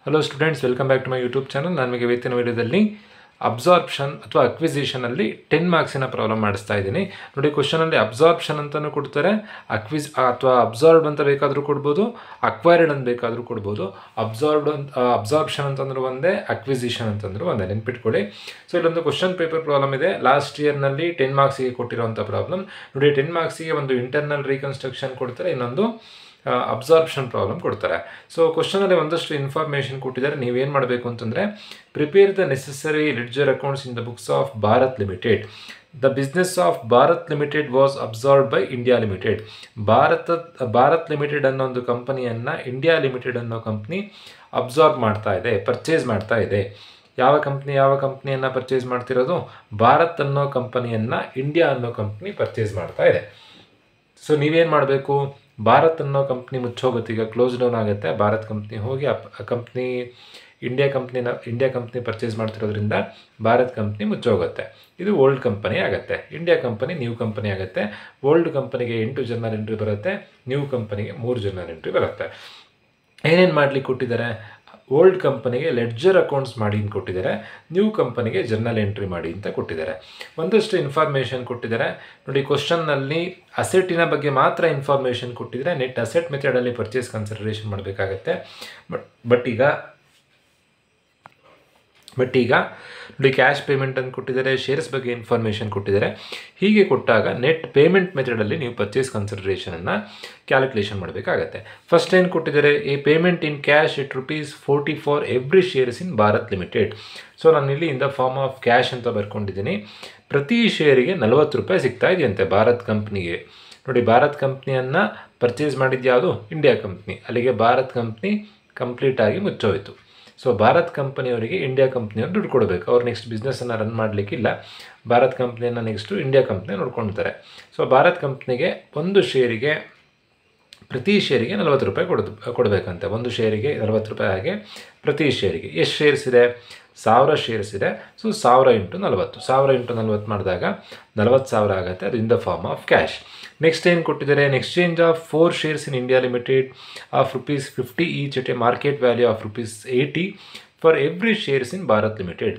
Hello students, welcome back to my YouTube channel. ನಾನು ನಿಮಗೆ ಇವತ್ತಿನ ವಿಡಿಯೋದಲ್ಲಿ ಅಬ್ಸಾರ್ಪ್ಷನ್ ಅಥವಾ ಅಕ್ವಿಸಿಷನಲ್ಲಿ 10 ಮಾರ್ಕ್ಸಿನ ಪ್ರಾಬ್ಲಮ್ ಮಾಡಿಸ್ತಾ ಇದ್ದೀನಿ. ನೋಡಿ, ಕ್ವಶನಲ್ಲಿ ಅಬ್ಸಾರ್ಪ್ಷನ್ ಅಂತಲೂ ಕೊಡ್ತಾರೆ, ಅಥವಾ ಅಬ್ಸಾರ್ಬ್ಡ್ ಅಂತ ಬೇಕಾದರೂ ಕೊಡ್ಬೋದು, ಅಕ್ವೈರ್ಡ್ ಅಂತ ಬೇಕಾದರೂ ಕೊಡ್ಬೋದು. ಅಬ್ಸಾರ್ಪ್ಷನ್ ಅಂತಂದ್ರೆ ಒಂದೇ, ಅಕ್ವಿಸಿಷನ್ ಅಂತಂದ್ರೆ ಒಂದೇ, ನೆನ್ಪಿಟ್ಕೊಳ್ಳಿ. ಸೊ ಇಲ್ಲೊಂದು ಕ್ವಶನ್ ಪೇಪರ್ ಪ್ರಾಬ್ಲಮ್ ಇದೆ, ಲಾಸ್ಟ್ ಇಯರ್ನಲ್ಲಿ 10 ಮಾರ್ಕ್ಸಿಗೆ ಕೊಟ್ಟಿರೋಂಥ ಪ್ರಾಬ್ಲಮ್. ನೋಡಿ, 10 ಮಾರ್ಕ್ಸಿಗೆ ಒಂದು ಇಂಟರ್ನಲ್ ರೀಕನ್ಸ್ಟ್ರಕ್ಷನ್ ಕೊಡ್ತಾರೆ, ಇನ್ನೊಂದು ಅಬ್ಸಾರ್ಪ್ಷನ್ ಪ್ರಾಬ್ಲಮ್ ಕೊಡ್ತಾರೆ. ಸೊ ಕ್ವಶನಲ್ಲಿ ಒಂದಷ್ಟು ಇನ್ಫಾರ್ಮೇಷನ್ ಕೊಟ್ಟಿದ್ದಾರೆ. ನೀವೇನು ಮಾಡಬೇಕು ಅಂತಂದರೆ, prepare the necessary ledger accounts in the books of Bharat limited. The business of Bharat limited was absorbed by India limited. Bharat limited ಅನ್ನೋ ಒಂದು ಕಂಪನಿಯನ್ನು ಇಂಡಿಯಾ ಲಿಮಿಟೆಡ್ ಅನ್ನೋ ಕಂಪ್ನಿ ಅಬ್ಸಾರ್ಬ್ ಮಾಡ್ತಾ ಇದೆ, ಪರ್ಚೇಸ್ ಮಾಡ್ತಾ ಇದೆ. ಯಾವ ಕಂಪ್ನಿಯನ್ನು ಪರ್ಚೇಸ್ ಮಾಡ್ತಿರೋದು? ಭಾರತ್ ಅನ್ನೋ ಕಂಪನಿಯನ್ನು ಇಂಡಿಯಾ ಅನ್ನೋ ಕಂಪ್ನಿ ಪರ್ಚೇಸ್ ಮಾಡ್ತಾ ಇದೆ. ಸೊ ನೀವೇನು ಮಾಡಬೇಕು? ಭಾರತ್ ಅನ್ನೋ ಕಂಪ್ನಿ ಮುಚ್ಚೋಗುತ್ತೆ, ಈಗ ಕ್ಲೋಸ್ ಡೌನ್ ಆಗುತ್ತೆ. ಭಾರತ್ ಕಂಪ್ನಿ ಹೋಗಿ ಕಂಪ್ನಿ ಇಂಡಿಯಾ ಕಂಪ್ನಿ ಪರ್ಚೇಸ್ ಮಾಡ್ತಿರೋದ್ರಿಂದ ಭಾರತ್ ಕಂಪ್ನಿ ಮುಚ್ಚೋಗುತ್ತೆ. ಇದು ಓಲ್ಡ್ ಕಂಪನಿ ಆಗುತ್ತೆ. ಇಂಡಿಯಾ ಕಂಪನಿ ನ್ಯೂ ಕಂಪನಿ ಆಗುತ್ತೆ. ಓಲ್ಡ್ ಕಂಪನಿಗೆ 8 ಜರ್ನಲ್ ಎಂಟ್ರಿ ಬರುತ್ತೆ, ನ್ಯೂ ಕಂಪನಿಗೆ 3 ಜರ್ನಲ್ ಎಂಟ್ರಿ ಬರುತ್ತೆ. ಏನೇನು ಮಾಡಲಿಕ್ಕೆ ಕೊಟ್ಟಿದ್ದಾರೆ? ಓಲ್ಡ್ ಕಂಪನಿಗೆ ಲೆಡ್ಜರ್ ಅಕೌಂಟ್ಸ್ ಮಾಡಿ ಅಂತ ಕೊಟ್ಟಿದ್ದಾರೆ, ನ್ಯೂ ಕಂಪನಿಗೆ ಜರ್ನಲ್ ಎಂಟ್ರಿ ಮಾಡಿ ಅಂತ ಕೊಟ್ಟಿದ್ದಾರೆ. ಒಂದಷ್ಟು ಇನ್ಫಾರ್ಮೇಷನ್ ಕೊಟ್ಟಿದ್ದಾರೆ. ನೋಡಿ, ಕ್ವಶನ್ನಲ್ಲಿ ಅಸೆಟ್ಟಿನ ಬಗ್ಗೆ ಮಾತ್ರ ಇನ್ಫಾರ್ಮೇಷನ್ ಕೊಟ್ಟಿದ್ದಾರೆ. ನೆಟ್ ಅಸೆಟ್ ಮೆಥಡಲ್ಲಿ ಪರ್ಚೇಸ್ ಕನ್ಸಿಡರೇಷನ್ ಮಾಡಬೇಕಾಗತ್ತೆ. ಬಟ್ ಈಗ ನೋಡಿ, ಕ್ಯಾಶ್ ಪೇಮೆಂಟ್ ಅಂತ ಕೊಟ್ಟಿದ್ದಾರೆ, ಶೇರ್ಸ್ ಬಗ್ಗೆ ಇನ್ಫಾರ್ಮೇಷನ್ ಕೊಟ್ಟಿದ್ದಾರೆ. ಹೀಗೆ ಕೊಟ್ಟಾಗ ನೆಟ್ ಪೇಮೆಂಟ್ ಮೆಥಡಲ್ಲಿ ನೀವು ಪರ್ಚೇಸ್ ಕನ್ಸಿಡರೇಷನನ್ನು ಕ್ಯಾಲ್ಕುಲೇಷನ್ ಮಾಡಬೇಕಾಗತ್ತೆ. ಫಸ್ಟ್ ಏನು ಕೊಟ್ಟಿದ್ದಾರೆ? A payment in cash at ₹40 for every shares in Bharat limited. So ನಾನು ಇಲ್ಲಿ in the form of cash ಅಂತ ಬರ್ಕೊಂಡಿದ್ದೀನಿ. ಪ್ರತಿ ಶೇರಿಗೆ ₹40 ಸಿಗ್ತಾ ಇದೆಯಂತೆ ಭಾರತ್ ಕಂಪ್ನಿಗೆ. ನೋಡಿ, ಭಾರತ್ ಕಂಪ್ನಿಯನ್ನು ಪರ್ಚೇಸ್ ಮಾಡಿದ್ದು ಯಾವುದು? India company. ಅಲ್ಲಿಗೆ ಭಾರತ್ ಕಂಪ್ನಿ ಕಂಪ್ಲೀಟಾಗಿ ಮುಚ್ಚೋಯಿತು. ಸೊ ಭಾರತ್ ಕಂಪನಿಯವರಿಗೆ ಇಂಡಿಯಾ ಕಂಪ್ನಿಯವ್ರು ದುಡ್ಡು ಕೊಡಬೇಕು. ಅವ್ರು ನೆಕ್ಸ್ಟ್ ಬಿಸ್ನೆಸ್ಸನ್ನು ರನ್ ಮಾಡಲಿಕ್ಕಿಲ್ಲ. ಭಾರತ್ ಕಂಪ್ನಿಯನ್ನು ನೆಕ್ಸ್ಟು ಇಂಡಿಯಾ ಕಂಪ್ನಿ ನೋಡ್ಕೊಳ್ತಾರೆ. ಸೊ ಭಾರತ್ ಕಂಪ್ನಿಗೆ ಪ್ರತಿ ಶೇರಿಗೆ ₹40 ಕೊಡಬೇಕಂತೆ. ಒಂದು ಶೇರಿಗೆ ₹40 ಹಾಗೆ ಪ್ರತಿ ಶೇರಿಗೆ. ಎಷ್ಟು ಶೇರ್ಸ್ ಇದೆ? 1000 ಶೇರ್ಸ್ ಇದೆ. ಸೊ 1000 × 40, 1000 × 40 ಮಾಡಿದಾಗ 40,000 ಆಗುತ್ತೆ. ಅದು in the form of cash. Next ಏನು ಕೊಟ್ಟಿದ್ದಾರೆ? In exchange of 4 shares in India limited of ₹50 each at a market value of ₹80 for every shares in Bharat limited.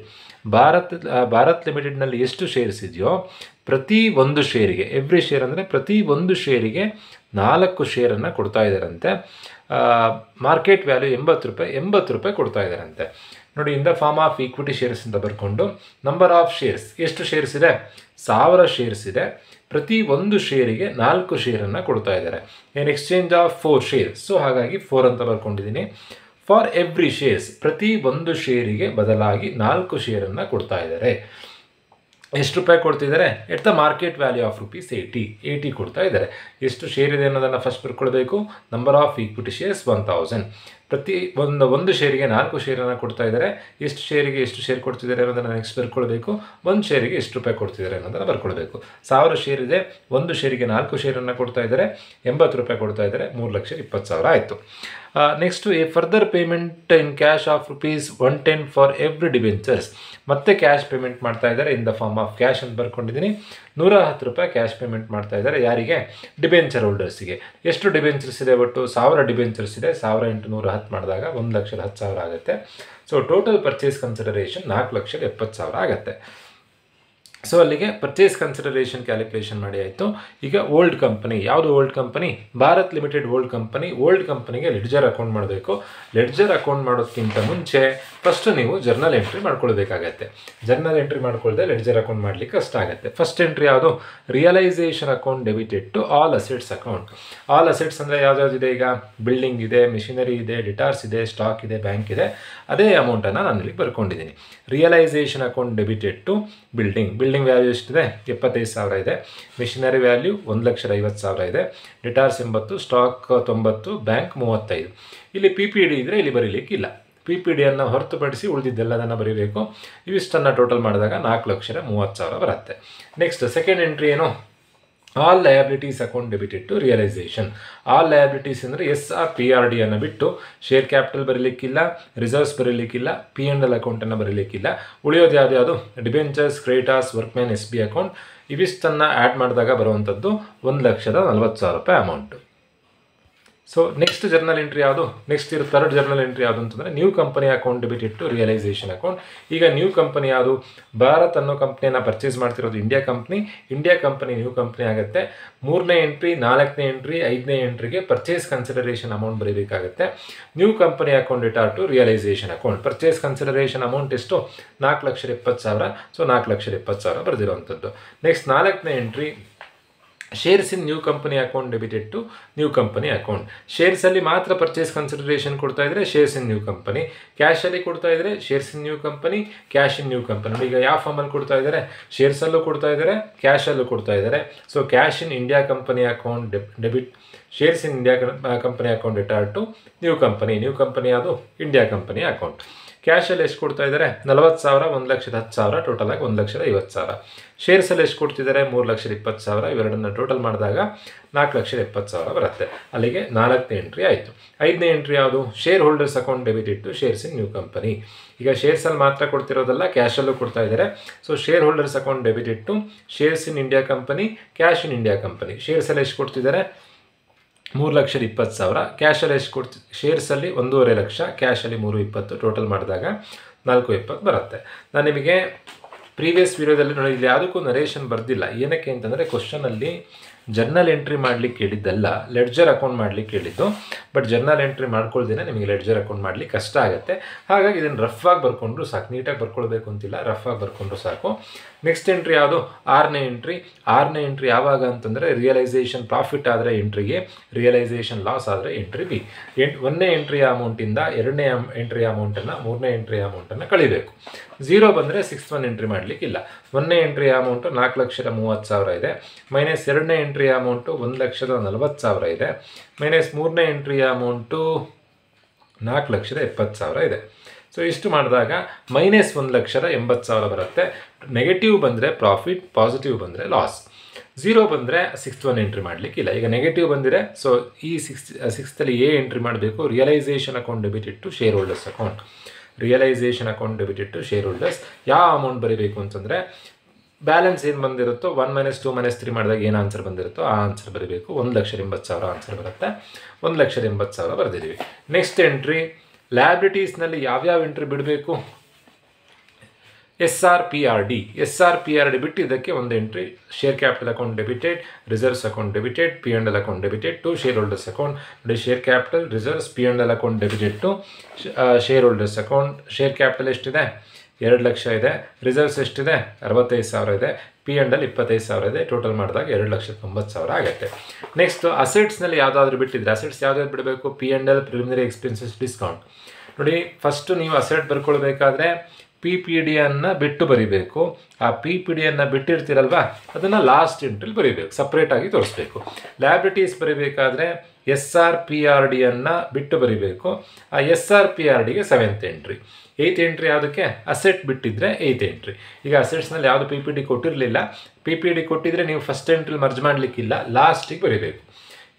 Bharat ಲಿಮಿಟೆಡ್ನಲ್ಲಿ ಎಷ್ಟು ಶೇರ್ಸ್ ಇದೆಯೋ ಪ್ರತಿ ಒಂದು ಶೇರಿಗೆ, ಎವ್ರಿ ಶೇರ್ ಅಂದರೆ ಪ್ರತಿ ಒಂದು ಶೇರಿಗೆ 4 ಶೇರನ್ನು ಕೊಡ್ತಾ ಇದ್ದಾರಂತೆ. ಮಾರ್ಕೆಟ್ ವ್ಯಾಲ್ಯೂ ₹80 ಕೊಡ್ತಾ ಇದ್ದಾರಂತೆ. ನೋಡಿ, in the form of equity shares ಅಂತ ಬರ್ಕೊಂಡು ನಂಬರ್ ಆಫ್ ಶೇರ್ಸ್, ಎಷ್ಟು ಶೇರ್ಸ್ ಇದೆ? 1000 ಶೇರ್ಸ್ ಇದೆ. ಪ್ರತಿ ಒಂದು ಶೇರಿಗೆ 4 ಶೇರನ್ನು ಕೊಡ್ತಾ ಇದ್ದಾರೆ. N exchange of 4 shares. So ಹಾಗಾಗಿ 4 ಅಂತ ಬರ್ಕೊಂಡಿದ್ದೀನಿ. ಫಾರ್ ಎವ್ರಿ ಶೇರ್ಸ್, ಪ್ರತಿ ಒಂದು ಶೇರಿಗೆ ಬದಲಾಗಿ 4 ಶೇರನ್ನು ಕೊಡ್ತಾ ಇದ್ದಾರೆ. ಎಷ್ಟು ರೂಪಾಯಿ ಕೊಡ್ತಿದ್ದಾರೆ? At the market value of ₹80 ಕೊಡ್ತಾ ಇದ್ದಾರೆ. ಎಷ್ಟು ಶೇರ್ ಇದೆ ಅನ್ನೋದನ್ನು ಫಸ್ಟ್ ಬರ್ಕೊಳ್ಬೇಕು. Number of equity shares 1000. ಪ್ರತಿ ಒಂದು ಶೇರಿಗೆ 4 ಶೇರನ್ನು ಕೊಡ್ತಾ ಇದ್ದಾರೆ. ಎಷ್ಟು ಶೇರಿಗೆ ಎಷ್ಟು ಶೇರ್ ಕೊಡ್ತಿದ್ದಾರೆ ಅನ್ನೋದನ್ನು ನೆಕ್ಸ್ಟ್ ಬರ್ಕೊಳ್ಬೇಕು. ಒಂದು ಶೇರಿಗೆ ಎಷ್ಟು ರೂಪಾಯಿ ಕೊಡ್ತಿದ್ದಾರೆ ಅನ್ನೋದನ್ನು ಬರ್ಕೊಳ್ಬೇಕು. 1000 ಶೇರ್ ಇದೆ, ಒಂದು ಶೇರಿಗೆ 4 ಶೇರನ್ನು ಕೊಡ್ತಾ ಇದ್ದಾರೆ, ₹80 ಕೊಡ್ತಾ ಇದ್ದಾರೆ, 3,20,000 ಆಯಿತು. Next a further payment in cash of ₹110 for every debentures. ಮತ್ತೆ ಕ್ಯಾಶ್ ಪೇಮೆಂಟ್ ಮಾಡ್ತಾ ಇದ್ದಾರೆ. In the form of cash ಅಂತ ಬರ್ಕೊಂಡಿದ್ದೀನಿ. ₹110 ಕ್ಯಾಶ್ ಪೇಮೆಂಟ್ ಮಾಡ್ತಾ ಇದ್ದಾರೆ. ಯಾರಿಗೆ? ಡಿಬೆಂಚರ್ ಹೋಲ್ಡರ್ಸಿಗೆ. ಎಷ್ಟು ಡಿಬೆಂಚರ್ಸ್ ಇದೆ? ಒಟ್ಟು 1000 ಡಿಬೆಂಚರ್ಸ್ ಇದೆ. 1000 × 110 ಮಾಡಿದಾಗ 1,10,000 ಆಗುತ್ತೆ. ಸೊ ಟೋಟಲ್ ಪರ್ಚೇಸ್ ಕನ್ಸಿಡರೇಷನ್ 4,70,000 ಆಗುತ್ತೆ. ಸೊ ಅಲ್ಲಿಗೆ ಪರ್ಚೇಸ್ ಕನ್ಸಿಡರೇಷನ್ ಕ್ಯಾಲ್ಕುಲೇಷನ್ ಮಾಡಿ ಆಯಿತು. ಈಗ ಓಲ್ಡ್ ಕಂಪನಿ, ಯಾವುದು old company? Bharat limited old company. Old ಕಂಪನಿಗೆ ಲೆಡ್ಜರ್ ಅಕೌಂಟ್ ಮಾಡಬೇಕು. ಲೆಡ್ಜರ್ ಅಕೌಂಟ್ ಮಾಡೋದಕ್ಕಿಂತ ಮುಂಚೆ ಫಸ್ಟ್ ನೀವು ಜರ್ನಲ್ ಎಂಟ್ರಿ ಮಾಡ್ಕೊಳ್ಬೇಕಾಗತ್ತೆ. ಜರ್ನಲ್ ಎಂಟ್ರಿ ಮಾಡ್ಕೊಳ್ದೆ ಲೆಡ್ಜರ್ ಅಕೌಂಟ್ ಮಾಡಲಿಕ್ಕೆ ಕಷ್ಟ ಆಗುತ್ತೆ. ಫಸ್ಟ್ ಎಂಟ್ರಿ ಯಾವುದು? Realisation account debited to all assets account. All assets ಅಂದರೆ ಯಾವ್ದಾವ್ದಿದೆ? ಈಗ ಬಿಲ್ಡಿಂಗ್ ಇದೆ, ಮಿಷಿನರಿ ಇದೆ, ಡಿಟಾರ್ಸ್ ಇದೆ, ಸ್ಟಾಕ್ ಇದೆ, ಬ್ಯಾಂಕ್ ಇದೆ. ಅದೇ ಅಮೌಂಟನ್ನು ನಾನು ಇಲ್ಲಿ ಬರ್ಕೊಂಡಿದ್ದೀನಿ. Realisation account debited to building value ಎಷ್ಟಿದೆ? 75,000 ಇದೆ. ಮಿಷಿನರಿ ವ್ಯಾಲ್ಯೂ 1,50,000 ಇದೆ. Debtors 80, stock 90, bank 35. ಇಲ್ಲಿ PPD ಇದ್ದರೆ ಇಲ್ಲಿ ಬರೀಲಿಕ್ಕಿಲ್ಲ. PPDಯನ್ನು ಹೊರತುಪಡಿಸಿ ಉಳಿದಿದ್ದೆಲ್ಲದನ್ನು ಬರೀಬೇಕು. ಇವಿಷ್ಟನ್ನು ಟೋಟಲ್ ಮಾಡಿದಾಗ 4,30,000 ಬರುತ್ತೆ. ನೆಕ್ಸ್ಟ್ ಸೆಕೆಂಡ್ ಎಂಟ್ರಿ ಏನು? All liabilities account debited to realisation. All liabilities ಅಂದರೆ SR PRD ಅನ್ನು ಬಿಟ್ಟು ಶೇರ್ ಕ್ಯಾಪಿಟಲ್ ಬರೀಲಿಕ್ಕಿಲ್ಲ, ರಿಸರ್ವ್ಸ್ ಬರೀಲಿಕ್ಕಿಲ್ಲ, P&L ಅಕೌಂಟನ್ನು ಬರೀಲಿಕ್ಕಿಲ್ಲ. ಉಳಿಯೋದು ಯಾವುದು? Debentures, creditors, workman, SB account. ಇವಿಷ್ಟನ್ನು ಆ್ಯಡ್ ಮಾಡಿದಾಗ ಬರುವಂಥದ್ದು 1,40,000 amount. So next journal entry ಯಾವುದು, ನೆಕ್ಸ್ಟ್ ಇರೋ ಥರ್ಡ್ ಜರ್ನಲ್ ಎಂಟ್ರಿ ಯಾವುದು ಅಂತಂದರೆ new company account debited to realisation account. ಈಗ ನ್ಯೂ ಕಂಪನಿ ಯಾವುದು, ಭಾರತ್ ಅನ್ನೋ ಕಂಪ್ನಿಯನ್ನು ಪರ್ಚೇಸ್ ಮಾಡ್ತಿರೋದು ಇಂಡಿಯಾ ಕಂಪನಿ ನ್ಯೂ ಕಂಪ್ನಿ ಆಗುತ್ತೆ. 3ನೇ ಎಂಟ್ರಿ, 4ನೇ ಎಂಟ್ರಿ, 5ನೇ ಎಂಟ್ರಿಗೆ ಪರ್ಚೇಸ್ ಕನ್ಸಿಡರೇಷನ್ ಅಮೌಂಟ್ ಬರೀಬೇಕಾಗುತ್ತೆ. New company account debtor to realisation account. Purchase consideration amount ಎಷ್ಟು, 4,70,000. ಸೊ 4,70,000 ಬರೆದಿರುವಂಥದ್ದು. ನೆಕ್ಸ್ಟ್ 4ನೇ entry, shares in new company account debited to new company account. ಶೇರ್ಸಲ್ಲಿ ಮಾತ್ರ ಪರ್ಚೇಸ್ ಕನ್ಸಿಡರೇಷನ್ ಕೊಡ್ತಾ ಇದ್ರೆ ಶೇರ್ಸ್ ಇನ್ ನ್ಯೂ ಕಂಪನಿ, ಕ್ಯಾಶಲ್ಲಿ ಕೊಡ್ತಾ ಇದ್ರೆ shares in new company, cash in new company. ಈಗ ಯಾವ ಫಾರ್ಮಲ್ಲಿ ಕೊಡ್ತಾ ಇದ್ದಾರೆ, ಶೇರ್ಸಲ್ಲೂ ಕೊಡ್ತಾ ಇದ್ದಾರೆ, ಕ್ಯಾಶಲ್ಲೂ ಕೊಡ್ತಾ ಇದ್ದಾರೆ. So cash in India company account debit, shares in India company account debtor to new company ಅದು ಇಂಡಿಯಾ ಕಂಪನಿ ಅಕೌಂಟ್. ಕ್ಯಾಶಲ್ಲಿ ಎಷ್ಟು ಕೊಡ್ತಾ ಇದ್ದಾರೆ, 40,000, 1,10,000, ಟೋಟಲ್ ಆಗಿ 1,50,000. ಶೇರ್ಸಲ್ಲಿ ಎಷ್ಟು ಕೊಡ್ತಿದ್ದಾರೆ, 3,20,000. ಇವೆರಡನ್ನ ಟೋಟಲ್ ಮಾಡಿದಾಗ 4,70,000 ಬರುತ್ತೆ. ಅಲ್ಲಿಗೆ 4ನೇ ಎಂಟ್ರಿ ಆಯಿತು. 5ನೇ ಎಂಟ್ರಿ ಯಾವುದು, share holders account debited to shares in new company. ಈಗ ಶೇರ್ಸಲ್ಲಿ ಮಾತ್ರ ಕೊಡ್ತಿರೋದಲ್ಲ, ಕ್ಯಾಶಲ್ಲೂ ಕೊಡ್ತಾ ಇದ್ದಾರೆ. So share holders account debited to shares in India company, cash in India company. ಶೇರ್ಸಲ್ಲಿ ಎಷ್ಟು ಕೊಡ್ತಿದ್ದಾರೆ, 3,20,000. ಕ್ಯಾಶಲ್ಲಿ ಎಷ್ಟು ಶೇರ್ಸಲ್ಲಿ 1,50,000, ಕ್ಯಾಶಲ್ಲಿ 3,20,000, ಟೋಟಲ್ ಮಾಡಿದಾಗ 4,70,000 ಬರುತ್ತೆ. ನಾನು ನಿಮಗೆ ಪ್ರೀವಿಯಸ್ ವಿಡಿಯೋದಲ್ಲಿ ನೋಡಿ, ಇಲ್ಲಿ ಯಾವುದಕ್ಕೂ ನರೇಷನ್ ಬರ್ದಿಲ್ಲ. ಏನಕ್ಕೆ ಅಂತಂದರೆ ಕ್ವಶನಲ್ಲಿ ಜರ್ನಲ್ ಎಂಟ್ರಿ ಮಾಡಲಿಕ್ಕೆ ಹೇಳಿದ್ದಲ್ಲ, ಲೆಡ್ಜರ್ ಅಕೌಂಟ್ ಮಾಡಲಿಕ್ಕೆ ಹೇಳಿದ್ದು. ಬಟ್ ಜರ್ನಲ್ ಎಂಟ್ರಿ ಮಾಡ್ಕೊಳ್ದೇನೆ ನಿಮಗೆ ಲೆಡ್ಜರ್ ಅಕೌಂಟ್ ಮಾಡಲಿಕ್ಕೆ ಕಷ್ಟ ಆಗುತ್ತೆ. ಹಾಗಾಗಿ ಇದನ್ನು ರಫ್ ಆಗಿ ಬರ್ಕೊಂಡ್ರು ಸಾಕು, ನೀಟಾಗಿ ಬರ್ಕೊಳ್ಬೇಕು ಅಂತಿಲ್ಲ, ರಫ್ ಆಗಿ ಬರ್ಕೊಂಡ್ರು ಸಾಕು. ನೆಕ್ಸ್ಟ್ ಎಂಟ್ರಿ ಯಾವುದು, 6ನೇ ಎಂಟ್ರಿ ಯಾವಾಗ ಅಂತಂದರೆ ರಿಯಲೈಸೇಷನ್ ಪ್ರಾಫಿಟ್ ಆದರೆ ಎಂಟ್ರಿಗೆ, ರಿಯಲೈಸೇಷನ್ ಲಾಸ್ ಆದರೆ ಎಂಟ್ರಿ ಬಿ. 1ನೇ ಎಂಟ್ರಿಯ ಅಮೌಂಟಿಂದ 2ನೇ ಎಂಟ್ರಿಯ ಅಮೌಂಟನ್ನು, 3ನೇ ಎಂಟ್ರಿಯ ಅಮೌಂಟನ್ನು ಕಳಿಬೇಕು. 0 ಬಂದರೆ 6th ಒನ್ ಎಂಟ್ರಿ ಮಾಡಲಿಕ್ಕಿಲ್ಲ. 1ನೇ ಎಂಟ್ರಿಯ ಅಮೌಂಟು 4,30,000 ಇದೆ, ಮೈನಸ್ 2ನೇ ಎಂಟ್ರಿಯ ಅಮೌಂಟು 1,40,000 ಇದೆ, ಮೈನಸ್ 3ನೇ ಎಂಟ್ರಿಯ ಅಮೌಂಟು 4,70,000 ಇದೆ. ಸೊ ಇಷ್ಟು ಮಾಡಿದಾಗ ಮೈನಸ್ 1,80,000 ಬರುತ್ತೆ. ನೆಗೆಟಿವ್ ಬಂದರೆ ಪ್ರಾಫಿಟ್, ಪಾಸಿಟಿವ್ ಬಂದರೆ ಲಾಸ್. 0 ಬಂದರೆ 6th ಒನ್ ಎಂಟ್ರಿ ಮಾಡಲಿಕ್ಕಿಲ್ಲ. ಈಗ ನೆಗೆಟಿವ್ ಬಂದಿದೆ, ಸೊ ಈ 6th ಎ ಎಂಟ್ರಿ ಮಾಡಬೇಕು. Realisation account debited to share holders account. Realisation account debited to share holders. ಯಾವ ಅಮೌಂಟ್ ಬರೀಬೇಕು ಅಂತಂದರೆ ಬ್ಯಾಲೆನ್ಸ್ ಏನು ಬಂದಿರುತ್ತೋ 1 - 2 - 3 ಮಾಡಿದಾಗ ಏನು ಆನ್ಸರ್ ಬಂದಿರುತ್ತೋ ಆ ಆನ್ಸರ್ ಬರೀಬೇಕು. 1,80,000 ಆನ್ಸರ್ ಬರುತ್ತೆ. 1,80,000 ಬರೆದಿದ್ದೀವಿ. ನೆಕ್ಸ್ಟ್ ಎಂಟ್ರಿ, ಲ್ಯಾಬಿಲಿಟೀಸ್ನಲ್ಲಿ ಯಾವ್ಯಾವ ಎಂಟ್ರಿ ಬಿಡಬೇಕು, SR PRD ಬಿಟ್ಟಿದ್ದಕ್ಕೆ ಒಂದು entry, share capital account debited, reserves account debited, P&L account debited to share holders account. ನೋಡಿ, share capital, reserves, P&L account debited to share holders account. Share capital ಎಷ್ಟಿದೆ, 2,00,000 ಇದೆ. Reserves ಎಷ್ಟಿದೆ, 65,000 ಇದೆ. P&L 25,000 ಇದೆ. Total ಮಾಡಿದಾಗ 2,90,000 ಆಗುತ್ತೆ. ನೆಕ್ಸ್ಟ್ ಅಸೆಟ್ಸ್ನಲ್ಲಿ ಯಾವುದಾದ್ರೂ ಬಿಟ್ಟಿದ್ರೆ, assets ಯಾವುದಾದ್ರು ಬಿಡಬೇಕು, P&L ಪ್ರಿಲಿಮಿನರಿ ಎಕ್ಸ್ಪೆನ್ಸಸ್ ಡಿಸ್ಕೌಂಟ್. ನೋಡಿ, ಫಸ್ಟು ನೀವು ಅಸೆಟ್ ಬರ್ಕೊಳ್ಬೇಕಾದ್ರೆ PPDಯನ್ನು ಬಿಟ್ಟು ಬರೀಬೇಕು. ಆ PPDಯನ್ನು ಬಿಟ್ಟಿರ್ತೀರಲ್ವ, ಅದನ್ನು ಲಾಸ್ಟ್ ಎಂಟ್ರಿಲಿ ಬರೀಬೇಕು, ಸಪ್ರೇಟಾಗಿ ತೋರಿಸ್ಬೇಕು. ಲ್ಯಾಬಿಲಿಟೀಸ್ ಬರೀಬೇಕಾದ್ರೆ SR PRDಯನ್ನು ಬಿಟ್ಟು ಬರೀಬೇಕು. ಆ SR PRDಗೆ 7th entry. 8th entry ಯಾವುದಕ್ಕೆ, ಅಸೆಟ್ ಬಿಟ್ಟಿದ್ರೆ 8th ಎಂಟ್ರಿ. ಈಗ ಅಸೆಟ್ಸ್ನಲ್ಲಿ ಯಾವುದು PPD ಕೊಟ್ಟಿರಲಿಲ್ಲ, PPD ಕೊಟ್ಟಿದ್ರೆ ನೀವು ಫಸ್ಟ್ ಎಂಟ್ರಿಲಿ ಮರ್ಜ್ ಮಾಡಲಿಕ್ಕಿಲ್ಲ, ಲಾಸ್ಟಿಗೆ ಬರೀಬೇಕು.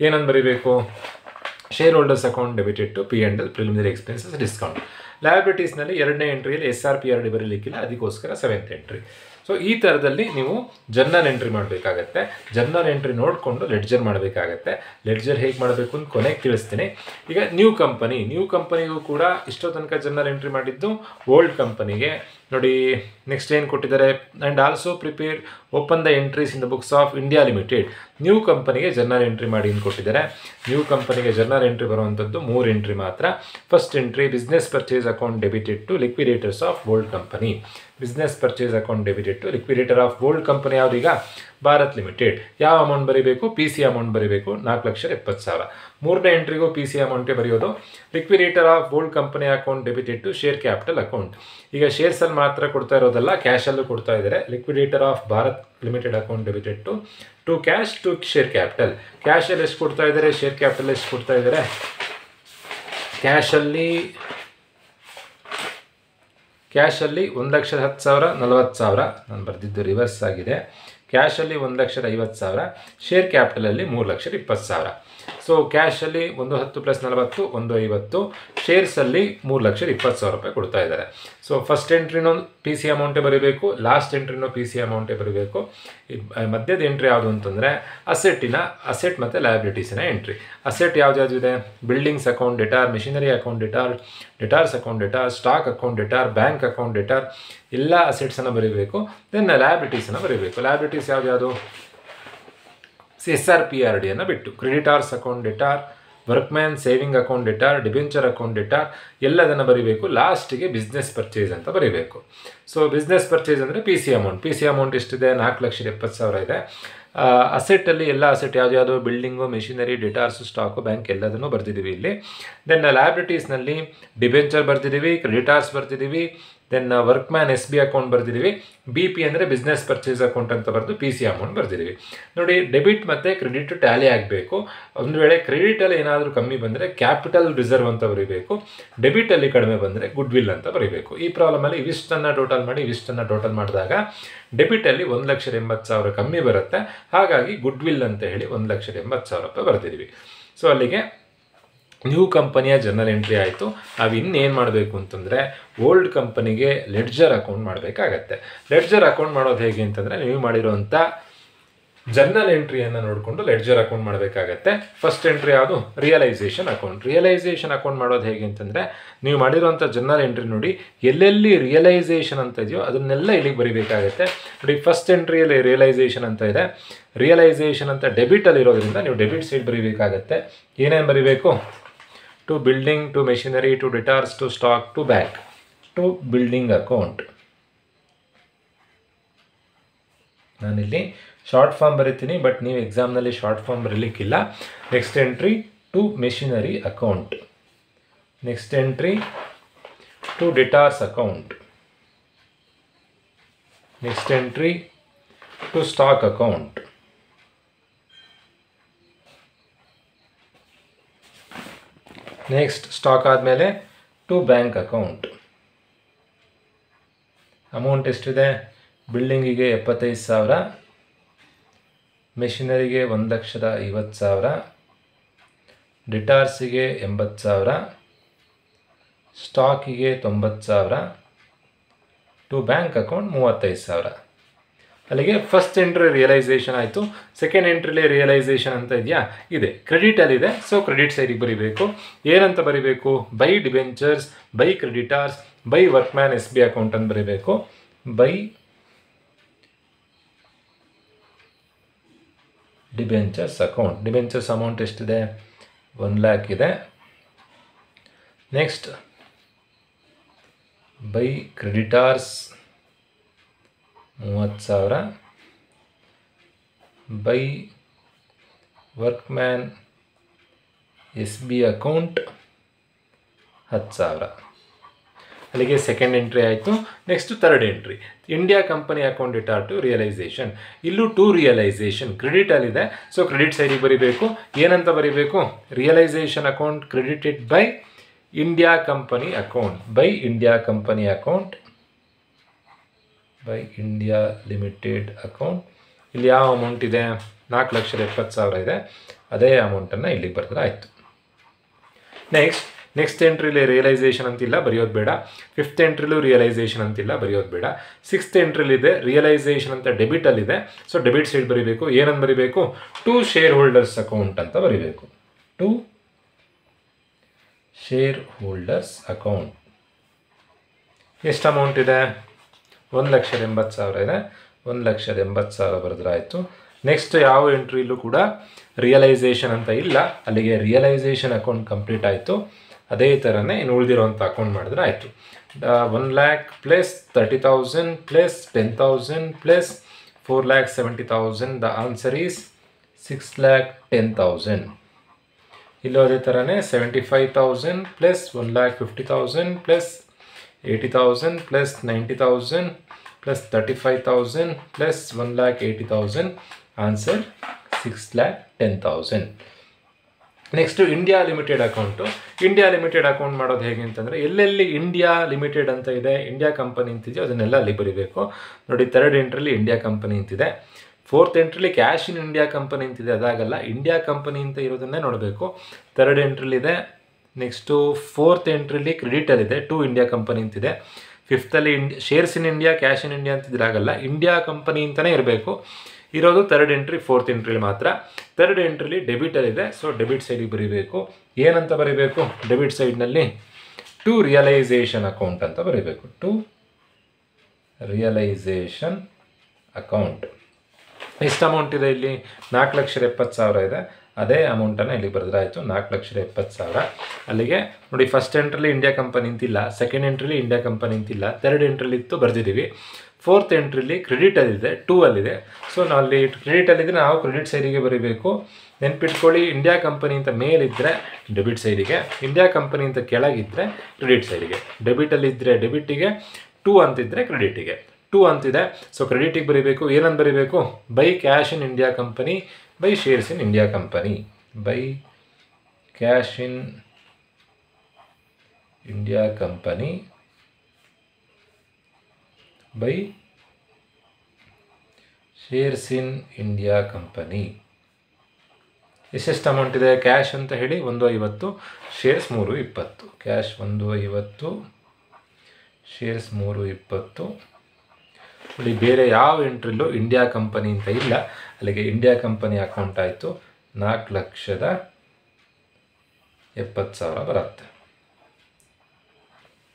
ಏನಂದು ಬರೀಬೇಕು, share holders account debited to P&L preliminary expenses discount. ಲ್ಯಾಬಿಲಿಟೀಸ್ನಲ್ಲಿ 2ನೇ ಎಂಟ್ರಿಯಲ್ಲಿ SR PRD ಬರೀಲಿಕ್ಕಿಲ್ಲ, ಅದಕ್ಕೋಸ್ಕರ 7th ಎಂಟ್ರಿ. ಸೊ ಈ ಥರದಲ್ಲಿ ನೀವು ಜರ್ನಲ್ ಎಂಟ್ರಿ ಮಾಡಬೇಕಾಗತ್ತೆ. ಜರ್ನಲ್ ಎಂಟ್ರಿ ನೋಡಿಕೊಂಡು ಲೆಡ್ಜರ್ ಮಾಡಬೇಕಾಗತ್ತೆ. ಲೆಡ್ಜರ್ ಹೇಗೆ ಮಾಡಬೇಕು ಅಂತ ಕೊನೆಗೆ ತಿಳಿಸ್ತೀನಿ. ಈಗ ನ್ಯೂ ಕಂಪನಿಗೂ ಕೂಡ ಇಷ್ಟೋ ತನಕ ಜರ್ನಲ್ ಎಂಟ್ರಿ ಮಾಡಿದ್ದು ಓಲ್ಡ್ ಕಂಪನಿಗೆ. ನೋಡಿ, ನೆಕ್ಸ್ಟ್ ಏನು ಕೊಟ್ಟಿದ್ದಾರೆ, and also prepare open the entries in the books of India limited. New ಕಂಪನಿಗೆ ಜರ್ನಲ್ ಎಂಟ್ರಿ ಮಾಡಿ ಅಂತ ಕೊಟ್ಟಿದ್ದಾರೆ. ನ್ಯೂ ಕಂಪನಿಗೆ ಜರ್ನಲ್ ಎಂಟ್ರಿ ಬರುವಂಥದ್ದು 3 ಎಂಟ್ರಿ ಮಾತ್ರ. First entry, business purchase account debited to liquidators of old company. Business purchase account debited to liquidator of old company ಯಾವ್ದೀಗ, Bharat limited. ಯಾವ amount ಬರೀಬೇಕು, PC ಅಮೌಂಟ್ ಬರೀಬೇಕು, 4,70,000. 3ನೇ ಎಂಟ್ರಿಗೂ PC ಅಮೌಂಟೇ ಬರೆಯೋದು. Liquidator of old company account debited to share capital account. ಈಗ ಶೇರ್ಸಲ್ಲಿ ಮಾತ್ರ ಕೊಡ್ತಾ ಇರೋದಲ್ಲ, ಕ್ಯಾಶಲ್ಲೂ ಕೊಡ್ತಾ ಇದ್ದಾರೆ. Liquidator of Bharat limited account debited to cash to share capital. ಕ್ಯಾಶಲ್ಲಿ ಎಷ್ಟು ಕೊಡ್ತಾ ಇದ್ದಾರೆ, ಶೇರ್ ಕ್ಯಾಪಿಟಲ್ ಎಷ್ಟು ಕೊಡ್ತಾ ಇದ್ದಾರೆ, ಕ್ಯಾಶಲ್ಲಿ 1,10,000, 40,000. ನಾನು ಬರೆದಿದ್ದು ರಿವರ್ಸ್ ಆಗಿದೆ. ಕ್ಯಾಶಲ್ಲಿ 1,50,000, ಶೇರ್ ಕ್ಯಾಪಿಟಲಲ್ಲಿ 3,20,000. ಸೊ ಕ್ಯಾಶಲ್ಲಿ 110 + 40 150, ಶೇರ್ಸಲ್ಲಿ 3,20,000 ರೂಪಾಯಿ ಕೊಡ್ತಾ ಇದ್ದಾರೆ. ಸೊ ಫಸ್ಟ್ ಎಂಟ್ರಿನೂ ಪಿ ಸಿ ಅಮೌಂಟೇ ಬರೀಬೇಕು, ಲಾಸ್ಟ್ ಎಂಟ್ರಿನೂ ಪಿ ಸಿ ಅಮೌಂಟೇ ಬರೀಬೇಕು. ಮಧ್ಯದ ಎಂಟ್ರಿ ಯಾವುದು ಅಂತಂದರೆ ಅಸೆಟ್ ಮತ್ತು ಲಯಬಿಲಿಟೀಸಿನ ಎಂಟ್ರಿ. ಅಸೆಟ್ ಯಾವ್ದು ಇದೆ? Buildings account debtor, machinery account debtor, debtors account debtor, stock account debtor, bank account debtor, ಎಲ್ಲ ಅಸೆಟ್ಸನ್ನು ಬರೀಬೇಕು. ದೆನ್ ಲಯಬಿಲಿಟೀಸನ್ನು ಬರೀಬೇಕು. ಲಯಬಿಲಿಟೀಸ್ ಯಾವ್ದು? SRPRD ಅನ್ನು ಬಿಟ್ಟು creditors account debtor, workman saving account debtor, debenture account debtor ಎಲ್ಲದನ್ನು ಬರೀಬೇಕು. ಲಾಸ್ಟಿಗೆ ಬಿಸ್ನೆಸ್ ಪರ್ಚೇಸ್ ಅಂತ ಬರೀಬೇಕು. ಸೊ ಬಿಸ್ನೆಸ್ ಪರ್ಚೇಸ್ ಅಂದರೆ ಪಿ ಸಿ ಅಮೌಂಟ್ ಎಷ್ಟಿದೆ? 4,70,000 ಇದೆ. ಅಸೆಟ್ಟಲ್ಲಿ ಎಲ್ಲ ಅಸೆಟ್ ಯಾವ್ದು? Building, machinery, debtors, stock, bank ಎಲ್ಲದನ್ನು ಬರ್ತಿದ್ದೀವಿ ಇಲ್ಲಿ. ದೆನ್ ಲಯಬಿಲಿಟೀಸ್ನಲ್ಲಿ ಡಿಬೆಂಚರ್ ಬರ್ತಿದ್ದೀವಿ, ಕ್ರೆಡಿಟಾರ್ಸ್ ಬರ್ತಿದ್ದೀವಿ, ದೆನ್ ವರ್ಕ್ಮ್ಯಾನ್ SB ಅಕೌಂಟ್ ಬರ್ತಿದ್ದೀವಿ, BP ಅಂದರೆ ಬಿಸ್ನೆಸ್ ಪರ್ಚೇಸ್ ಅಕೌಂಟ್ ಅಂತ ಬರೆದು ಪಿ ಸಿ ಅಮೌಂಟ್ ಬರ್ತಿದ್ದೀವಿ. ನೋಡಿ, ಡೆಬಿಟ್ ಮತ್ತು ಕ್ರೆಡಿಟ್ ಟ್ಯಾಲಿ ಆಗಬೇಕು. ಒಂದು ವೇಳೆ ಕ್ರೆಡಿಟಲ್ಲಿ ಏನಾದರೂ ಕಮ್ಮಿ ಬಂದರೆ ಕ್ಯಾಪಿಟಲ್ ರಿಸರ್ವ್ ಅಂತ ಬರೀಬೇಕು, ಡೆಬಿಟಲ್ಲಿ ಕಡಿಮೆ ಬಂದರೆ ಗುಡ್ ವಿಲ್ ಅಂತ ಬರೀಬೇಕು. ಈ ಪ್ರಾಬ್ಲಮಲ್ಲಿ ಇವಿಷ್ಟನ್ನು ಟೋಟಲ್ ಮಾಡಿದಾಗ ಡೆಬಿಟಲ್ಲಿ 1,80,000 ಕಮ್ಮಿ ಬರುತ್ತೆ. ಹಾಗಾಗಿ ಗುಡ್ ವಿಲ್ ಅಂತ ಹೇಳಿ 1,80,000 ರೂಪಾಯಿ ಬರ್ತಿದ್ದೀವಿ. ಸೊ ಅಲ್ಲಿಗೆ ನ್ಯೂ ಕಂಪನಿಯ ಜರ್ನಲ್ ಎಂಟ್ರಿ ಆಯಿತು. ನಾವು ಇನ್ನೇನು ಮಾಡಬೇಕು ಅಂತಂದರೆ ಓಲ್ಡ್ ಕಂಪನಿಗೆ ಲೆಡ್ಜರ್ ಅಕೌಂಟ್ ಮಾಡಬೇಕಾಗತ್ತೆ. ಲೆಡ್ಜರ್ ಅಕೌಂಟ್ ಮಾಡೋದು ಹೇಗೆ ಅಂತಂದರೆ ನೀವು ಮಾಡಿರೋಂಥ ಜರ್ನಲ್ ಎಂಟ್ರಿಯನ್ನು ನೋಡಿಕೊಂಡು ಲೆಡ್ಜರ್ ಅಕೌಂಟ್ ಮಾಡಬೇಕಾಗತ್ತೆ. ಫಸ್ಟ್ ಎಂಟ್ರಿ ಯಾವುದು? ರಿಯಲೈಸೇಷನ್ ಅಕೌಂಟ್ ಮಾಡೋದು ಹೇಗೆ ಅಂತಂದರೆ ನೀವು ಮಾಡಿರೋಂಥ ಜರ್ನಲ್ ಎಂಟ್ರಿ ನೋಡಿ, ಎಲ್ಲೆಲ್ಲಿ ರಿಯಲೈಸೇಷನ್ ಅಂತ ಇದೆಯೋ ಅದನ್ನೆಲ್ಲ ಇಲ್ಲಿಗೆ ಬರೀಬೇಕಾಗತ್ತೆ. ನೋಡಿ, ಫಸ್ಟ್ ಎಂಟ್ರಿಯಲ್ಲಿ ರಿಯಲೈಸೇಷನ್ ಅಂತ ಇದೆ. ರಿಯಲೈಸೇಷನ್ ಅಂತ ಡೆಬಿಟಲ್ಲಿ ಇರೋದ್ರಿಂದ ನೀವು ಡೆಬಿಟ್ ಸೈಡ್ ಬರೀಬೇಕಾಗತ್ತೆ. ಏನೇನು ಬರೀಬೇಕು? To building, to machinery, to debtors, to stock, to bank, to building account. ನಾನಿಲ್ಲಿ ಶಾರ್ಟ್ ಫಾರ್ಮ್ ಬರೀತೀನಿ, ಬಟ್ ನೀವು ಎಕ್ಸಾಮ್ನಲ್ಲಿ ಶಾರ್ಟ್ ಫಾರ್ಮ್ ಬರೀಲಿಕ್ಕಿಲ್ಲ. Next entry to machinery account, next entry to debtors account, next entry to stock account, next stock ಆದಮೇಲೆ to bank account. Amount ಎಷ್ಟಿದೆ? ಬಿಲ್ಡಿಂಗಿಗೆ 75,000, ಮೆಷಿನರಿಗೆ 1,50,000, ಡೆಟಾರ್ಸಿಗೆ 80,000, ಸ್ಟಾಕಿಗೆ 90,000, ಟು ಬ್ಯಾಂಕ್ ಅಕೌಂಟ್ 35,000. ಅಲ್ಲಿಗೆ ಫಸ್ಟ್ ಎಂಟ್ರಿ ರಿಯಲೈಸೇಷನ್ ಆಯಿತು. ಸೆಕೆಂಡ್ ಎಂಟ್ರಿಲಿ ರಿಯಲೈಸೇಷನ್ ಅಂತ ಇದೆಯಾ? ಇದೆ, ಕ್ರೆಡಿಟಲ್ಲಿದೆ. ಸೊ ಕ್ರೆಡಿಟ್ ಸೈಡಿಗೆ ಬರೀಬೇಕು. ಏನಂತ ಬರೀಬೇಕು? By debentures, by creditors, by workman SB account ಅಂತ ಬರೀಬೇಕು. By debentures account. Debentures amount ಎಷ್ಟಿದೆ? 1,00,000 ಇದೆ. Next by creditors 30,000, by workman SB account 10,000. ಅಲ್ಲಿಗೆ ಸೆಕೆಂಡ್ ಎಂಟ್ರಿ ಆಯಿತು. Next third entry India company account debtor to realisation. ಇಲ್ಲೂ to realisation ಕ್ರೆಡಿಟಲ್ಲಿದೆ. So credit ಸೈಡಿಗೆ ಬರೀಬೇಕು. ಏನಂತ ಬರೀಬೇಕು? Realisation account credited by India company account, by India company account, by India limited account. ಇಲ್ಲಿ ಯಾವ ಅಮೌಂಟ್ ಇದೆ? 4,70,000 ಇದೆ. ಅದೇ ಅಮೌಂಟನ್ನು ಇಲ್ಲಿಗೆ ಬರೆದ್ರೆ ಆಯಿತು. ನೆಕ್ಸ್ಟ್ ಎಂಟ್ರಿಲಿ ರಿಯಲೈಸೇಷನ್ ಅಂತಿಲ್ಲ, ಬರೆಯೋದು ಬೇಡ. ಫಿಫ್ತ್ ಎಂಟ್ರಿಲೂ ರಿಯಲೈಸೇಷನ್ ಅಂತಿಲ್ಲ, ಬರೆಯೋದು ಬೇಡ. ಸಿಕ್ಸ್ತ್ ಎಂಟ್ರಿಲಿದೆ ರಿಯಲೈಸೇಷನ್ ಅಂತ ಡೆಬಿಟಲ್ಲಿದೆ. ಸೊ ಡೆಬಿಟ್ ಸೈಡ್ ಬರೀಬೇಕು. ಏನಂತ ಬರೀಬೇಕು? ಟು ಶೇರ್ ಹೋಲ್ಡರ್ಸ್ ಅಕೌಂಟ್ ಅಂತ ಬರೀಬೇಕು. To share holders account. ಎಷ್ಟು ಅಮೌಂಟ್ ಇದೆ? 1,80,000 ಇದೆ. 1,80,000 ಬರೆದ್ರೆ ಆಯಿತು. ನೆಕ್ಸ್ಟ್ ಯಾವ ಎಂಟ್ರಿಲೂ ಕೂಡ ರಿಯಲೈಸೇಷನ್ ಅಂತ ಇಲ್ಲ, ಅಲ್ಲಿಗೆ ರಿಯಲೈಸೇಷನ್ ಅಕೌಂಟ್ ಕಂಪ್ಲೀಟ್ ಆಯಿತು. ಅದೇ ಥರನೇ ಇನ್ನು ಉಳಿದಿರೋಂಥ ಅಕೌಂಟ್ ಮಾಡಿದ್ರೆ ಆಯಿತು. 1,00,000 plus 30,000 plus 10,000 plus 4,70,000. The answer is 6,10,000. ಇಲ್ಲೂ ಅದೇ ಥರನೇ 75,000 plus 1,50,000 plus 80,000 plus 90,000 plus 35,000 plus 1,80,000. Answer 6,10,000. Next India limited account. India limited account ಮಾಡೋದು ಹೇಗೆ ಅಂತಂದರೆ ಎಲ್ಲೆಲ್ಲಿ ಇಂಡಿಯಾ ಲಿಮಿಟೆಡ್ ಅಂತ ಇದೆ, ಇಂಡಿಯಾ ಕಂಪನಿ ಅಂತಿದೆಯೋ ಅದನ್ನೆಲ್ಲ ಅಲ್ಲಿ ಬರೀಬೇಕು. ನೋಡಿ, ಥರ್ಡ್ ಎಂಟ್ರಿಲಿ ಇಂಡಿಯಾ ಕಂಪನಿ ಅಂತಿದೆ. ಫೋರ್ತ್ ಎಂಟ್ರಿಲಿ ಕ್ಯಾಶ್ ಇನ್ ಇಂಡಿಯಾ ಕಂಪನಿ ಅಂತಿದೆ, ಅದಾಗಲ್ಲ. ಇಂಡಿಯಾ ಕಂಪನಿ ಅಂತ ಇರೋದನ್ನೇ ನೋಡಬೇಕು. ಥರ್ಡ್ ಎಂಟ್ರಿಲಿದೆ. ನೆಕ್ಸ್ಟು ಫೋರ್ತ್ ಎಂಟ್ರಿಲಿ ಕ್ರೆಡಿಟಲ್ಲಿದೆ, ಟು ಇಂಡಿಯಾ ಕಂಪನಿ ಅಂತಿದೆ. ಫಿಫ್ತಲ್ಲಿ shares in India, cash in India ಅಂತಿದ್ರಾಗಲ್ಲ, ಇಂಡಿಯಾ ಕಂಪನಿ ಅಂತಲೇ ಇರಬೇಕು. ಇರೋದು ಥರ್ಡ್ ಎಂಟ್ರಿ, ಫೋರ್ತ್ ಎಂಟ್ರಿಲಿ ಮಾತ್ರ. ಥರ್ಡ್ ಎಂಟ್ರಿಲಿ ಡೆಬಿಟಲ್ಲಿದೆ, ಸೊ ಡೆಬಿಟ್ ಸೈಡಿಗೆ ಬರೀಬೇಕು. ಏನಂತ ಬರೀಬೇಕು ಡೆಬಿಟ್ ಸೈಡ್ನಲ್ಲಿ? ಟು ರಿಯಲೈಸೇಷನ್ ಅಕೌಂಟ್ ಅಂತ ಬರೀಬೇಕು. To realisation account. ಎಷ್ಟು ಅಮೌಂಟ್ ಇದೆ ಇಲ್ಲಿ? 4,70,000 ಇದೆ. ಅದೇ ಅಮೌಂಟನ್ನು ಇಲ್ಲಿ ಬರೆದ್ರಾಯಿತು, 4,70,000. ಅಲ್ಲಿಗೆ ನೋಡಿ, ಫಸ್ಟ್ ಎಂಟ್ರಲ್ಲಿ ಇಂಡಿಯಾ ಕಂಪನಿ ಅಂತಿಲ್ಲ, ಸೆಕೆಂಡ್ ಎಂಟ್ರಲ್ಲಿ ಇಂಡಿಯಾ ಕಂಪನಿ ಅಂತಿಲ್ಲ, ಥರ್ಡ್ ಎಂಟ್ರಲ್ಲಿ ಇತ್ತು ಬರೆದಿದ್ದೀವಿ. ಫೋರ್ತ್ ಎಂಟ್ರಿಲಿ ಕ್ರೆಡಿಟಲ್ಲಿದೆ, 2 ಅಲ್ಲಿದೆ. ಸೊ ನಾವು ಅಲ್ಲಿ ಕ್ರೆಡಿಟಲ್ಲಿದ್ದರೆ ನಾವು ಕ್ರೆಡಿಟ್ ಸೈಡಿಗೆ ಬರೀಬೇಕು. ನೆನ್ಪಿಟ್ಕೊಳ್ಳಿ, ಇಂಡಿಯಾ ಕಂಪನಿ ಅಂತ ಮೇಲಿದ್ದರೆ ಡೆಬಿಟ್ ಸೈಡಿಗೆ, ಇಂಡಿಯಾ ಕಂಪನಿ ಅಂತ ಕೆಳಗಿದ್ದರೆ ಕ್ರೆಡಿಟ್ ಸೈಡಿಗೆ. ಡೆಬಿಟಲ್ಲಿದ್ದರೆ ಡೆಬಿಟಿಗೆ, 2 ಅಂತಿದ್ದರೆ ಕ್ರೆಡಿಟಿಗೆ. 2 ಅಂತಿದೆ, ಸೊ ಕ್ರೆಡಿಟಿಗೆ ಬರೀಬೇಕು. ಏನಂತ ಬರೀಬೇಕು? By cash in India company, by shares in India company. By cash in India company, by shares in India company. ಎಷ್ಟೆಷ್ಟು ಅಮೌಂಟ್ ಇದೆ? ಕ್ಯಾಶ್ ಅಂತ ಹೇಳಿ 150, ಶೇರ್ಸ್ 320. Cash 150, shares 320. ನೋಡಿ, ಬೇರೆ ಯಾವ ಎಂಟ್ರಿಲ್ಲೂ ಇಂಡಿಯಾ ಕಂಪನಿ ಅಂತ ಇಲ್ಲ, ಅಲ್ಲಿಗೆ ಇಂಡಿಯಾ ಕಂಪನಿ ಅಕೌಂಟ್ ಆಯಿತು. 4,70,000 ಬರುತ್ತೆ.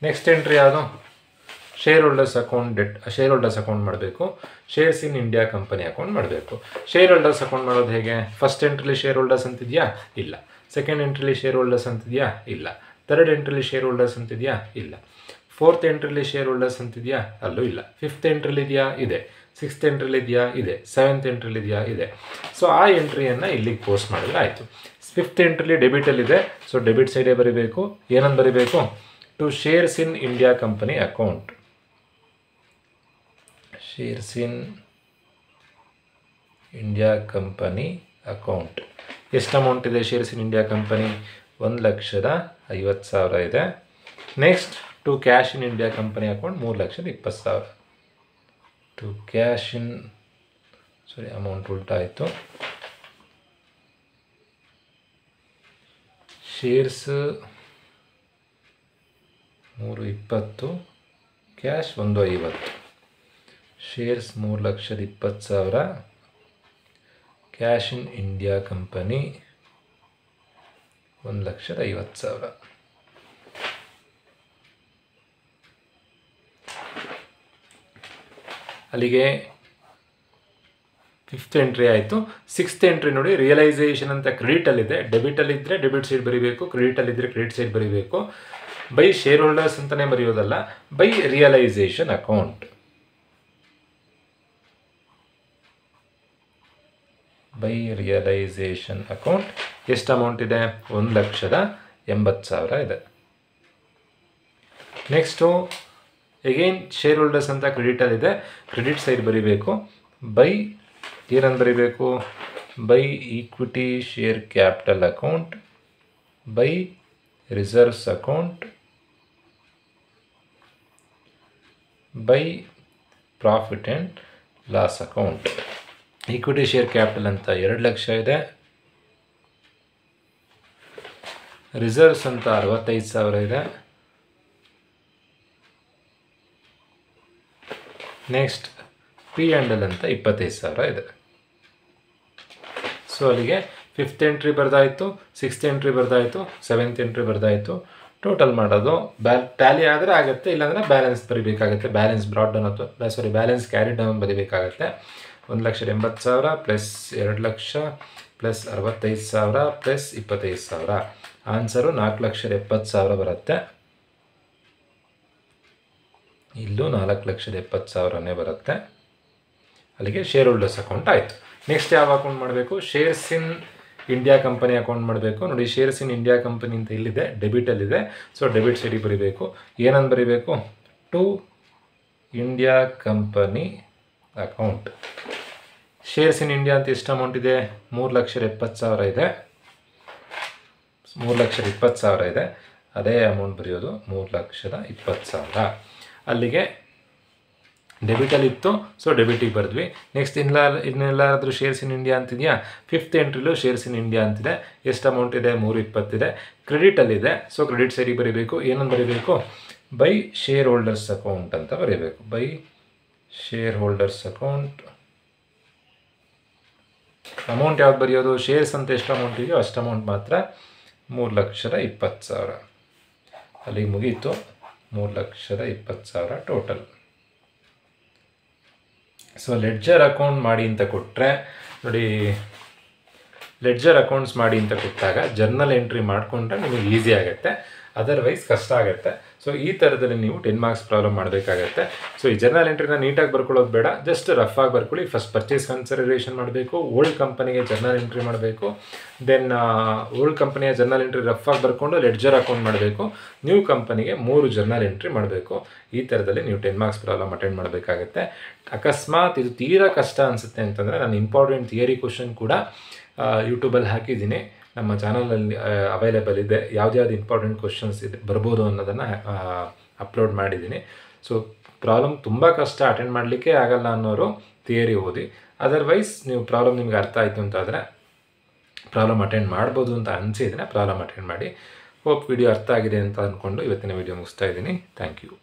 ನೆಕ್ಸ್ಟ್ ಎಂಟ್ರಿ ಯಾವುದು? Share holders account. Share holders account ಮಾಡಬೇಕು. Shares in India company account ಮಾಡಬೇಕು. ಶೇರ್ ಹೋಲ್ಡರ್ಸ್ ಅಕೌಂಟ್ ಮಾಡೋದು ಹೇಗೆ? ಫಸ್ಟ್ ಎಂಟ್ರಿಲಿ ಶೇರ್ ಹೋಲ್ಡರ್ಸ್ ಅಂತಿದೆಯಾ? ಇಲ್ಲ. ಸೆಕೆಂಡ್ ಎಂಟ್ರಿಲಿ ಶೇರ್ ಹೋಲ್ಡರ್ಸ್ ಅಂತಿದೆಯಾ? ಇಲ್ಲ. ಥರ್ಡ್ ಎಂಟ್ರಿಲಿ ಶೇರ್ ಹೋಲ್ಡರ್ಸ್ ಅಂತಿದೆಯಾ? ಇಲ್ಲ. ಫೋರ್ತ್ ಎಂಟ್ರಿಲಿ ಶೇರ್ ಹೋಲ್ಡರ್ಸ್ ಅಂತಿದೆಯಾ? ಅಲ್ಲೂ ಇಲ್ಲ. ಫಿಫ್ತ್ ಎಂಟ್ರಿಲಿ ಇದೆಯಾ? ಇದೆ. ಸಿಕ್ಸ್ತ್ ಎಂಟ್ರಿಲಿ ಇದೆಯಾ? ಇದೆ. ಸೆವೆಂತ್ ಎಂಟ್ರಿಲಿ ಇದೆಯಾ? ಇದೆ. ಸೊ ಆ ಎಂಟ್ರಿಯನ್ನು ಇಲ್ಲಿಗೆ ಪೋಸ್ಟ್ ಮಾಡಿದ್ರೆ ಆಯಿತು. ಫಿಫ್ತ್ ಎಂಟ್ರಿಲಿ ಡೆಬಿಟಲ್ಲಿದೆ, ಸೊ ಡೆಬಿಟ್ ಸೈಡೇ ಬರೀಬೇಕು. ಏನಂತ ಬರೀಬೇಕು? To shares in India company account. Shares in India company account. ಎಷ್ಟು ಅಮೌಂಟ್ ಇದೆ ಶೇರ್ಸ್ ಇನ್ ಇಂಡಿಯಾ ಕಂಪನಿ? 1,50,000 ಇದೆ. Next to cash in India company account 3,20,000. To cash in, amount ಉಲ್ಟಾ ಆಯಿತು. Shares 320, cash 150. Shares 3,20,000, cash in India company 1,50,000. ಅಲ್ಲಿಗೆ fifth entry ಆಯಿತು. Sixth entry ನೋಡಿ, realisation ಅಂತ ಕ್ರೆಡಿಟಲ್ಲಿದೆ. ಡೆಬಿಟಲ್ಲಿದ್ದರೆ ಡೆಬಿಟ್ ಸೈಡ್ ಬರೀಬೇಕು, ಕ್ರೆಡಿಟಲ್ಲಿದ್ದರೆ ಕ್ರೆಡಿಟ್ ಸೈಡ್ ಬರೀಬೇಕು. ಬೈ ಶೇರ್ ಹೋಲ್ಡರ್ಸ್ ಅಂತಲೇ ಬರೆಯೋದಲ್ಲ, by realisation account. By realisation account. ಎಷ್ಟು ಅಮೌಂಟ್ ಇದೆ? 1,80,000 ಇದೆ. ನೆಕ್ಸ್ಟು ಎಗೈನ್ ಶೇರ್ ಹೋಲ್ಡರ್ಸ್ ಅಂತ ಕ್ರೆಡಿಟಲ್ಲಿದೆ, ಕ್ರೆಡಿಟ್ ಸೈಡ್ ಬರೀಬೇಕು. ಬೈ ಏನಂತ ಬರೀಬೇಕು? By equity share capital account, by reserves account, by profit and loss account. Equity share capital ಅಂತ 2,00,000 ಇದೆ. ರಿಸರ್ವ್ಸ್ ಅಂತ 65,000 ಇದೆ. ನೆಕ್ಸ್ಟ್ ಪಿ ಆ್ಯಂಡ್ ಎಲ್ ಅಂತ 25,000 ಇದೆ. ಸೊ ಅಲ್ಲಿಗೆ ಫಿಫ್ತ್ ಎಂಟ್ರಿ ಬರ್ದಾಯಿತು, ಸಿಕ್ಸ್ತ್ ಎಂಟ್ರಿ ಬರ್ದಾಯಿತು, ಸೆವೆಂತ್ ಎಂಟ್ರಿ ಬರ್ದಾಯಿತು. ಟೋಟಲ್ ಮಾಡೋದು ಟ್ಯಾಲಿ ಆದರೆ ಆಗುತ್ತೆ, ಇಲ್ಲಾಂದರೆ ಬ್ಯಾಲೆನ್ಸ್ ಬರೀಬೇಕಾಗುತ್ತೆ. ಬ್ಯಾಲೆನ್ಸ್ ಬ್ರಾಡ್ ಡೌನ್ ಅಥವಾ ಬ್ಯಾಲೆನ್ಸ್ ಕ್ಯಾರಿ ಡೌನ್ ಬರೀಬೇಕಾಗತ್ತೆ. 1,80,000 ಪ್ಲಸ್ 2,00,000 ಪ್ಲಸ್ 65,000 ಪ್ಲಸ್ 25,000. ಆನ್ಸರು 4,70,000 ಬರುತ್ತೆ. ಇಲ್ಲೂ 4,70,000 ಬರುತ್ತೆ. ಅಲ್ಲಿಗೆ ಶೇರ್ ಹೋಲ್ಡರ್ಸ್ ಅಕೌಂಟ್ ಆಯಿತು. ನೆಕ್ಸ್ಟ್ ಯಾವ ಅಕೌಂಟ್ ಮಾಡಬೇಕು? Shares in India company account ಮಾಡಬೇಕು. ನೋಡಿ, ಶೇರ್ಸ್ ಇನ್ ಇಂಡಿಯಾ ಕಂಪನಿ ಅಂತ ಇಲ್ಲಿದೆ, ಡೆಬಿಟಲ್ಲಿದೆ. ಸೊ ಡೆಬಿಟ್ ಸೈಡಿಗೆ ಬರೀಬೇಕು. ಏನಂತ ಬರೀಬೇಕು? To India company account. Shares in India ಅಂತ ಎಷ್ಟು ಅಮೌಂಟ್ ಇದೆ? 3,70,000 ಇದೆ. 3,20,000 ಇದೆ. ಅದೇ ಅಮೌಂಟ್ ಬರೆಯೋದು, 3,20,000. ಅಲ್ಲಿಗೆ ಡೆಬಿಟಲ್ಲಿ ಇತ್ತು, ಸೊ ಡೆಬಿಟಿಗೆ ಬರೆದ್ವಿ. ನೆಕ್ಸ್ಟ್ ಇನ್ನೆಲ್ಲಾದರೂ ಶೇರ್ಸ್ ಇನ್ ಇಂಡಿಯಾ ಅಂತಿದೆಯಾ, 5th ಎಂಟ್ರಿಲೂ ಶೇರ್ಸ್ ಇನ್ ಇಂಡಿಯಾ ಅಂತಿದೆ. ಎಷ್ಟು ಅಮೌಂಟ್ ಇದೆ, 320 ಇದೆ. ಕ್ರೆಡಿಟಲ್ಲಿದೆ, ಸೊ ಕ್ರೆಡಿಟ್ ಸೈಡಿಗೆ ಬರೀಬೇಕು. ಏನಂತ ಬರೀಬೇಕು, ಬೈ ಶೇರ್ ಹೋಲ್ಡರ್ಸ್ ಅಕೌಂಟ್ ಅಂತ ಬರೀಬೇಕು. By share holders account. Amount ಯಾವ್ದು ಬರೆಯೋದು, ಶೇರ್ಸ್ ಅಂತ ಎಷ್ಟು ಅಮೌಂಟ್ ಇದೆಯೋ ಅಷ್ಟು ಅಮೌಂಟ್ ಮಾತ್ರ, 3,20,000. ಅಲ್ಲಿಗೆ ಮುಗೀತು. 3,20,000 ಟೋಟಲ್. ಸೊ ಲೆಡ್ಜರ್ ಅಕೌಂಟ್ ಮಾಡಿ ಅಂತ ಕೊಟ್ಟರೆ ನೋಡಿ, ಲೆಡ್ಜರ್ ಅಕೌಂಟ್ಸ್ ಮಾಡಿ ಅಂತ ಕೊಟ್ಟಾಗ ಜರ್ನಲ್ ಎಂಟ್ರಿ ಮಾಡಿಕೊಂಡ್ರೆ ನಿಮಗೆ ಈಸಿ ಆಗುತ್ತೆ, ಅದರ್ವೈಸ್ ಕಷ್ಟ ಆಗುತ್ತೆ. ಸೊ ಈ ಥರದಲ್ಲಿ ನೀವು 10 ಮಾರ್ಕ್ಸ್ ಪ್ರಾಬ್ಲಮ್ ಮಾಡಬೇಕಾಗತ್ತೆ. ಸೊ ಈ ಜರ್ನಲ್ ಎಂಟ್ರಿನ ನೀಟಾಗಿ ಬರ್ಕೊಳ್ಳೋದು ಬೇಡ, ಜಸ್ಟ್ ರಫ್ ಆಗಿ ಬರ್ಕೊಳ್ಳಿ. ಫಸ್ಟ್ ಪರ್ಚೇಸ್ ಕನ್ಸಿಡರೇಷನ್ ಮಾಡಬೇಕು, ಓಲ್ಡ್ ಕಂಪನಿಗೆ ಜರ್ನಲ್ ಎಂಟ್ರಿ ಮಾಡಬೇಕು, ದೆನ್ ಓಲ್ಡ್ ಕಂಪನಿಯ ಜರ್ನಲ್ ಎಂಟ್ರಿ ರಫ್ ಆಗಿ ಬರ್ಕೊಂಡು ಲೆಡ್ಜರ್ ಅಕೌಂಟ್ ಮಾಡಬೇಕು, ನ್ಯೂ ಕಂಪನಿಗೆ 3 ಜರ್ನಲ್ ಎಂಟ್ರಿ ಮಾಡಬೇಕು. ಈ ಥರದಲ್ಲಿ ನೀವು 10 ಮಾರ್ಕ್ಸ್ ಪ್ರಾಬ್ಲಮ್ ಅಟೆಂಡ್ ಮಾಡಬೇಕಾಗತ್ತೆ. ಅಕಸ್ಮಾತ್ ಇದು ತೀರಾ ಕಷ್ಟ ಅನಿಸುತ್ತೆ ಅಂತಂದರೆ ನಾನು ಇಂಪಾರ್ಟೆಂಟ್ ಥಿಯರಿ ಕ್ವಶನ್ ಕೂಡ ಯೂಟ್ಯೂಬಲ್ಲಿ ಹಾಕಿದ್ದೀನಿ, ನಮ್ಮ ಚಾನಲಲ್ಲಿ ಅವೈಲೇಬಲ್ ಇದೆ. ಯಾವ್ದು ಇಂಪಾರ್ಟೆಂಟ್ ಕ್ವಶನ್ಸ್ ಇದೆ ಬರ್ಬೋದು ಅನ್ನೋದನ್ನು ಅಪ್ಲೋಡ್ ಮಾಡಿದ್ದೀನಿ. ಸೊ ಪ್ರಾಬ್ಲಮ್ ತುಂಬ ಕಷ್ಟ ಅಟೆಂಡ್ ಮಾಡಲಿಕ್ಕೆ ಆಗಲ್ಲ ಅನ್ನೋರು ಥಿಯರಿ ಓದಿ. ಅದರ್ವೈಸ್ ನೀವು ಪ್ರಾಬ್ಲಮ್ ನಿಮ್ಗೆ ಅರ್ಥ ಆಯಿತು ಅಂತಾದರೆ ಪ್ರಾಬ್ಲಮ್ ಅಟೆಂಡ್ ಮಾಡ್ಬೋದು ಅಂತ ಅನಿಸಿದರೆ ಪ್ರಾಬ್ಲಮ್ ಅಟೆಂಡ್ ಮಾಡಿ. ಹೋಪ್ ವಿಡಿಯೋ ಅರ್ಥ ಆಗಿದೆ ಅಂತ ಅಂದ್ಕೊಂಡು ಇವತ್ತಿನ ವಿಡಿಯೋ ಮುಗಿಸ್ತಾ ಇದ್ದೀನಿ. Thank you.